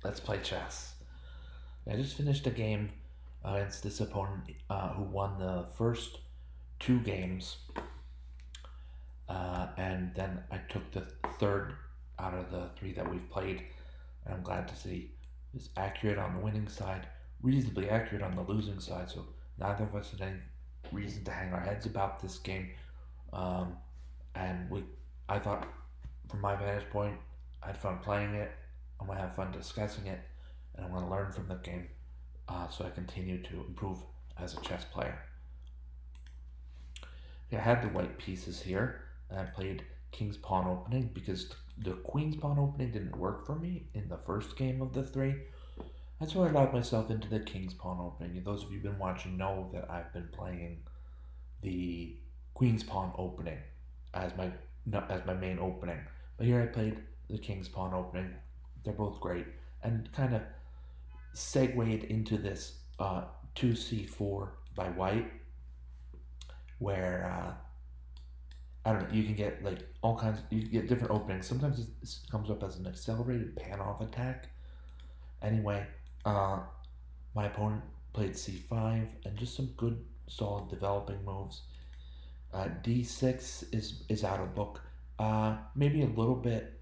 Let's play chess. I just finished a game against this opponent who won the first two games, and then I took the third out of the three that we've played, and I'm glad to see is accurate on the winning side, reasonably accurate on the losing side. So neither of us had any reason to hang our heads about this game, um, and I thought, from my vantage point, I had fun playing it. I'm gonna have fun discussing it, and I'm gonna learn from the game, so I continue to improve as a chess player. I had the white pieces here, and I played king's pawn opening because the queen's pawn opening didn't work for me in the first game of the three. And so I allowed myself into the king's pawn opening. And those of you who've been watching know that I've been playing the queen's pawn opening as my as my main opening. But here I played the king's pawn opening. They're both great, and kind of segued into this 2c4 by white, where I don't know, you can get like all kinds. You can get different openings. Sometimes it comes up as an accelerated pan-off attack. Anyway, uh, my opponent played c5 and just some good, solid developing moves. D6 is out of book. Maybe a little bit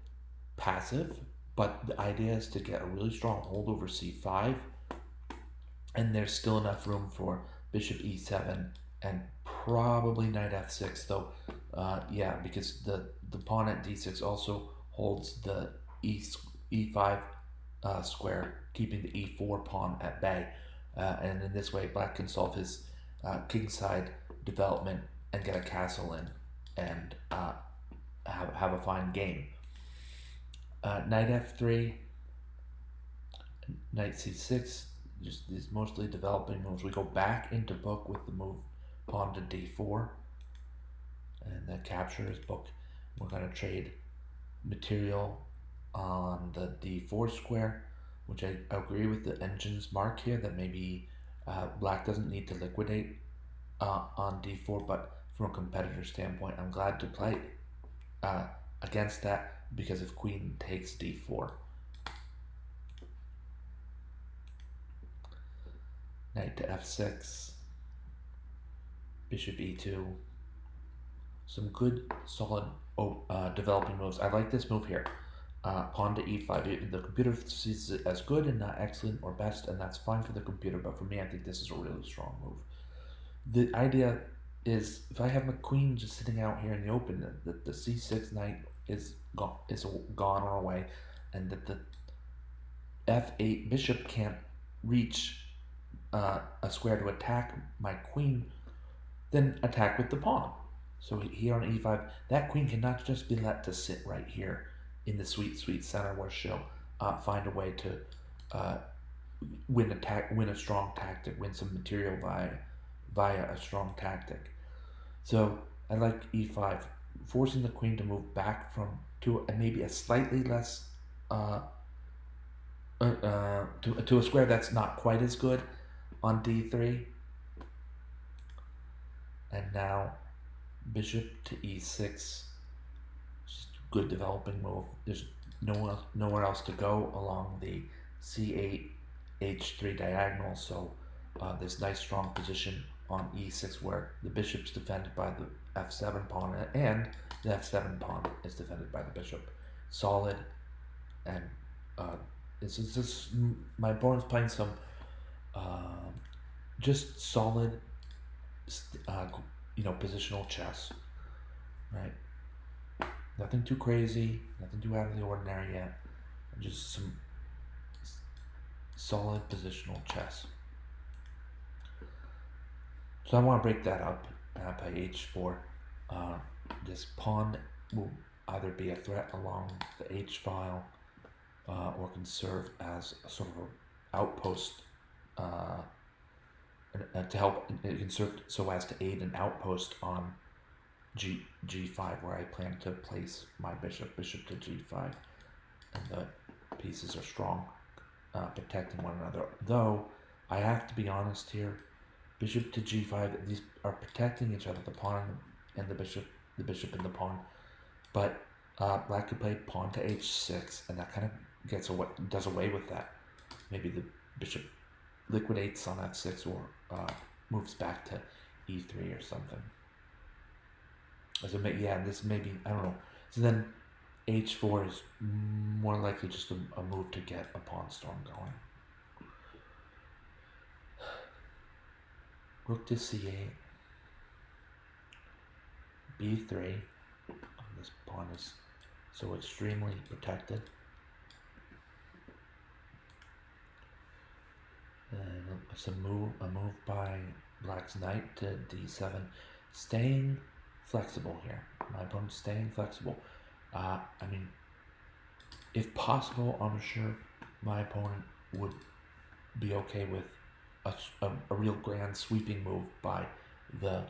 passive, but the idea is to get a really strong hold over c5, and there's still enough room for bishop e7 and probably knight f6, though. Yeah, because the pawn at d6 also holds the e5 square, keeping the e4 pawn at bay. And in this way, black can solve his kingside development and get a castle in, and have a fine game. Knight f3, knight c6, just these mostly developing moves. We go back into book with the move pawn to d4, and then capture his book. We're going to trade material on the d4 square, which I agree with the engine's mark here that maybe black doesn't need to liquidate on d4, but from a competitor standpoint, I'm glad to play against that, because if queen takes d4, knight to f6, bishop e2, some good solid developing moves. I like this move here. Pawn to e5. The computer sees it as good and not excellent or best, and that's fine for the computer, but for me, I think this is a really strong move. The idea is, if I have my queen just sitting out here in the open, that the c6 knight is gone or away, and that the f8 bishop can't reach a square to attack my queen, then attack with the pawn. So here on e5, that queen cannot just be let to sit right here in the sweet, sweet center, where she'll find a way to win a strong tactic, win some material via a strong tactic. So I like e5, forcing the queen to move back to maybe a slightly less to a square that's not quite as good on d3. And now bishop to e6, just good developing move. There's nowhere else to go along the c8 h3 diagonal, so this nice strong position on e6 where the bishop's defended by the f7 pawn, and the f7 pawn is defended by the bishop. Solid, and this is just my opponent's playing some just solid, positional chess, right? Nothing too crazy, nothing too out of the ordinary yet. Just some solid positional chess. So I want to break that up by h4. This pawn will either be a threat along the h file, or can serve as a sort of an outpost to help. It can serve so as to aid an outpost on g5, where I plan to place my bishop to g5, and the pieces are strong, protecting one another. Though I have to be honest here, bishop to g5, these are protecting each other, the pawn and the bishop and the pawn. But Black could play pawn to h6, and that kind of does away with that. Maybe the bishop liquidates on f6 or moves back to e3 or something. So this maybe, I don't know. So then h4 is more likely just a move to get a pawn storm going. Rook to c8, b3. This pawn is so extremely protected. And it's a move by Black's knight to d7, staying flexible here. My opponent's staying flexible. I mean, if possible, I'm sure my opponent would be okay with a real grand sweeping move by the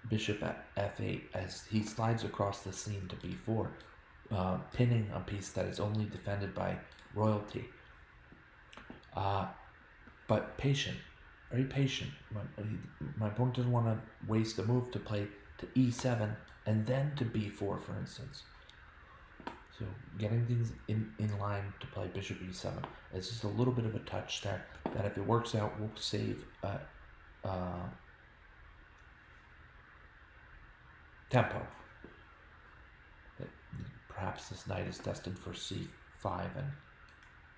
bishop at f8 as he slides across the scene to b4, pinning a piece that is only defended by royalty. But patient, very patient. My opponent doesn't want to waste a move to play to e7 and then to b4, for instance. So getting things in line to play bishop e7 is just a little bit of a touch there that if it works out will save tempo. Perhaps this knight is destined for c5 and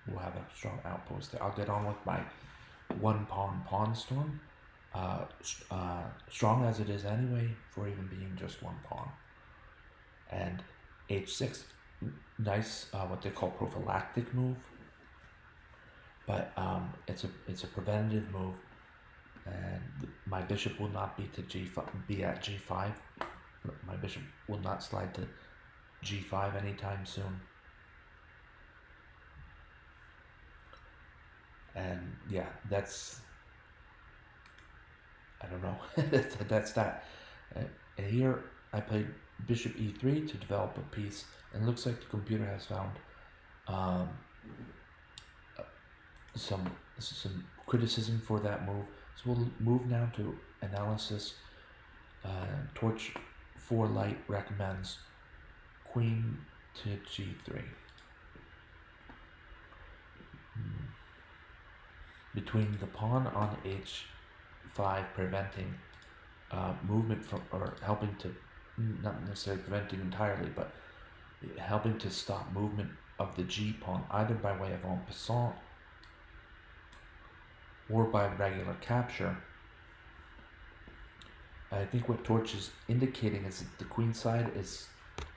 we'll have a strong outpost there. I'll get on with my one pawn storm. Strong as it is anyway for even being just one pawn. And h6, nice what they call prophylactic move, but it's a preventative move, and my bishop will not be at g5. My bishop will not slide to g5 anytime soon. And yeah, that's, I don't know. That's that. And here I played bishop e3 to develop a piece, and it looks like the computer has found some criticism for that move. So we'll move now to analysis. Torch 4 Light recommends queen to g3. Between the pawn on h5 preventing movement from, or helping to, not necessarily preventing entirely, but helping to stop movement of the g pawn either by way of en passant or by regular capture. I think what Torch is indicating is that the queen side is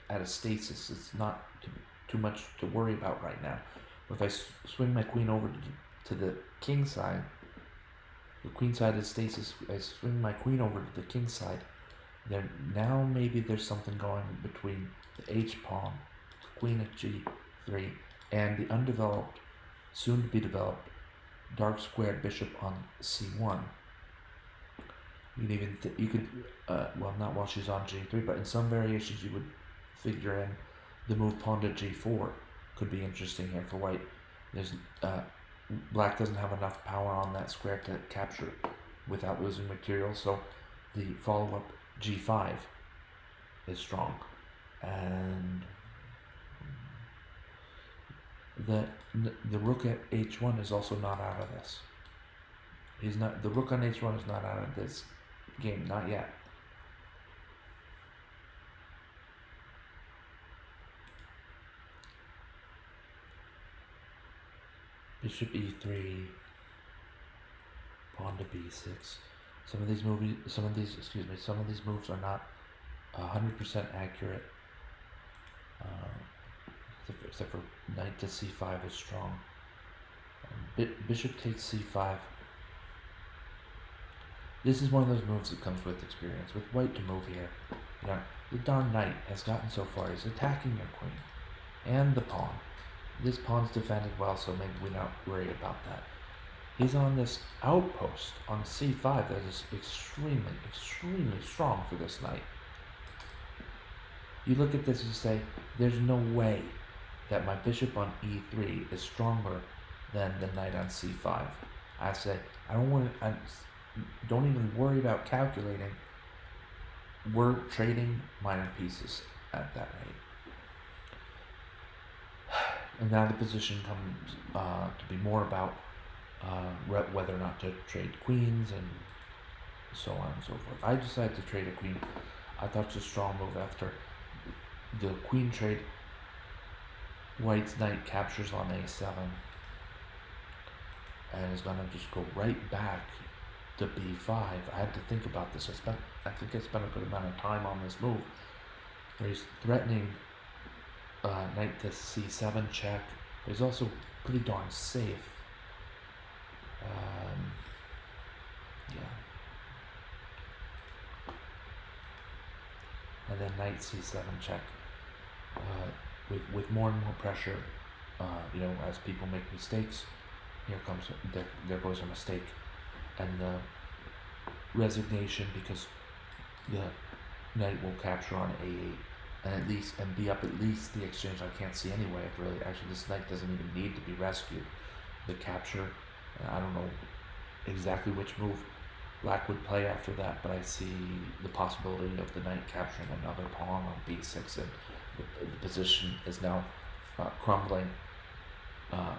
at a stasis. It's not too much to worry about right now. But if I swing my queen over to the king side, the queen side is stasis. I swing my queen over to the king side, then now maybe there's something going between the h pawn, the queen at g3, and the undeveloped, soon to be developed, dark squared bishop on c1. You could even well, not while she's on g3, but in some variations you would figure in the move pawn to g4 could be interesting here for white. There's black doesn't have enough power on that square to capture it without losing material, so the follow-up g5 is strong, and the rook at h1 is also not out of this. The rook on h1 is not out of this game, not yet. Bishop e3, pawn to b6. Some of these moves are not 100% accurate. Except for knight to c5 is strong. Bishop takes c5. This is one of those moves that comes with experience. With white to move here, the darn knight has gotten so far. He's attacking your queen and the pawn. This pawn's defended well, so maybe we're not worried about that. He's on this outpost on c5 that is extremely, extremely strong for this knight. You look at this and say, there's no way that my bishop on e3 is stronger than the knight on c5. I say, don't even worry about calculating. We're trading minor pieces. at that rate. And now the position comes to be more about whether or not to trade queens and so on and so forth. I decided to trade a queen. I thought it's a strong move after the queen trade. White's knight captures on a7 and is gonna just go right back to b5. I had to think about this. I think I spent a good amount of time on this move, where he's threatening knight to c7 check. But he's also pretty darn safe. Yeah. And then knight c7 check. With more and more pressure, as people make mistakes, there goes a mistake, and the resignation, because the knight will capture on a8 and be up at least the exchange. I can't see any way of really. Actually, this knight doesn't even need to be rescued. The capture, I don't know exactly which move Black would play after that, but I see the possibility of the knight capturing another pawn on b6, and the position is now crumbling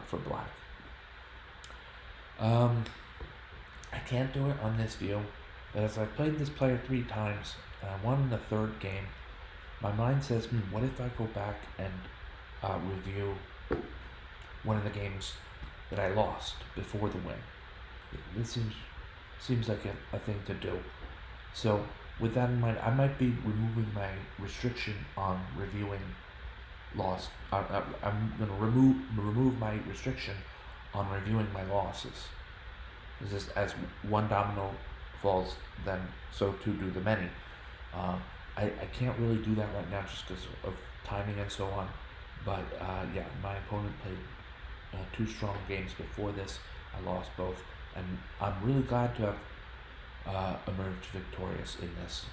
for Black. I can't do it on this view, but as I've played this player 3 times, and I won in the third game, my mind says, what if I go back and review one of the games that I lost before the win? This seems like a thing to do. So with that in mind, I might be removing my restriction on reviewing loss. I'm going to remove my restriction on reviewing my losses. This is, as one domino falls, then so too do the many. I can't really do that right now just because of timing and so on. But yeah, my opponent played 2 strong games before this. I lost both, and I'm really glad to have emerged victorious in this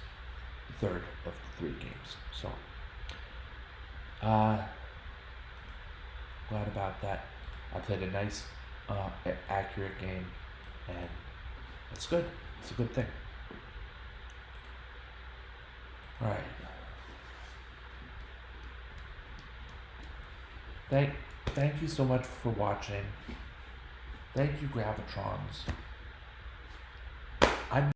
third of the 3 games. So glad about that. I played a nice, accurate game, and it's good. It's a good thing. All right. Thank you so much for watching. Thank you, Gravitrons.